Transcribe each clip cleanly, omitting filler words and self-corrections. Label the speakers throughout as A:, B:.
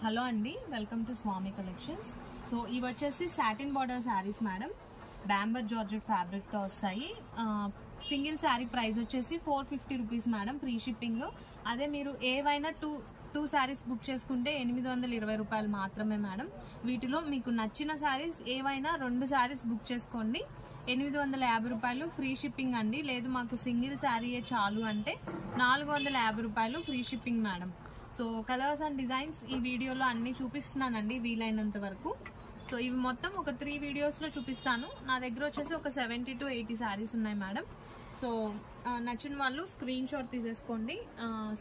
A: Hello అండి, welcome to Swami collections. So ఇవి వచ్చేసి సాటిన్ బార్డర్ శారీస్ మేడం. డాంబర్ జార్జెట్ ఫ్యాబ్రిక్ తో వస్తాయి. సింగిల్ శారీ ప్రైస్ వచ్చేసి 450 రూపీస్ మేడం, ఫ్రీ షిప్పింగ్. అదే మీరు ఏవైనా టూ శారీస్ బుక్ చేసుకుంటే 820 రూపాయలు మాత్రమే మేడం. వీటిలో మీకు నచ్చిన శారీస్ ఏవైనా 2 శారీస్ బుక్ చేసుకోండి, 850 రూపాయలు ఫ్రీ షిప్పింగ్ అండి. లేదు మాకు సింగిల్ శారీయే చాలు అంటే 450 రూపాయలు free shipping madam. So colours and designs ఈ వీడియోలో అన్ని చూపిస్తున్నానండి వీలైనంత వరకు. సో ఇవి మొత్తం ఒక 3 వీడియోస్ లో చూపిస్తాను. నా దగ్గర వచ్చేసి ఒక 70 to 80 శారీస్ ఉన్నాయి మేడం. సో నచ్చిన వాళ్ళు స్క్రీన్ షాట్ తీసేసుకోండి.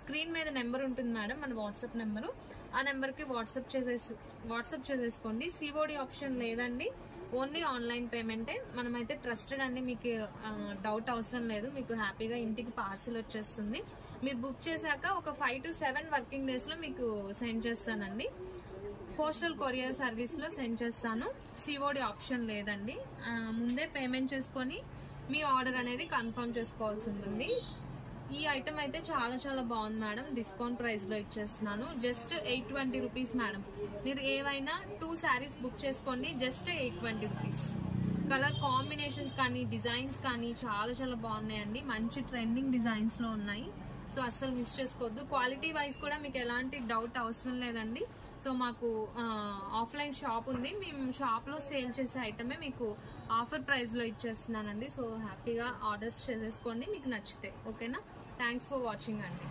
A: స్క్రీన్ మీద నెంబర్ ఉంటుంది మేడం, మన వాట్సాప్ నెంబరు. ఆ నెంబర్కి వాట్సాప్ చేసేసుకోండి. సిఓడి ఆప్షన్ లేదండి, ఓన్లీ ఆన్లైన్ పేమెంటే. మనమైతే ట్రస్టెడ్ అండి, మీకు డౌట్ అవసరం లేదు. మీకు హ్యాపీగా ఇంటికి పార్సిల్ వచ్చేస్తుంది. మీరు బుక్ చేశాక ఒక 5 to 7 వర్కింగ్ డేస్ లో మీకు సెండ్ చేస్తానండి. పోస్టల్ కొరియర్ సర్వీస్ లో సెండ్ చేస్తాను. సిఓడి ఆప్షన్ లేదండి. ముందే పేమెంట్ చేసుకొని మీ ఆర్డర్ అనేది కన్ఫర్మ్ చేసుకోవాల్సి ఉంటుంది. ఈ ఐటమ్ అయితే చాలా చాలా బాగుంది మేడం, డిస్కౌంట్ ప్రైస్ లో ఇచ్చేస్తున్నాను. Just 820 rupees madam. మీరు ఏవైనా 2 శారీస్ బుక్ చేసుకోండి, జస్ట్ 820 రూపీస్. కలర్ కాంబినేషన్స్ కానీ డిజైన్స్ కానీ చాలా చాలా బాగున్నాయండి. మంచి ట్రెండింగ్ డిజైన్స్ లో ఉన్నాయి. సో అస్సలు మిస్ చేసుకోవద్దు. క్వాలిటీ వైజ్ కూడా మీకు ఎలాంటి డౌట్ అవసరం లేదండి. సో మాకు ఆఫ్లైన్ షాప్ ఉంది, మేము షాప్ లో సేల్ చేసే ఐటమే మీకు ఆఫర్ ప్రైస్ లో ఇచ్చేస్తున్నానండి. సో హ్యాపీగా ఆర్డర్స్ చేసేసుకోండి మీకు నచ్చితే. ఓకేనా? థ్యాంక్స్ ఫర్ వాచింగ్ అండి.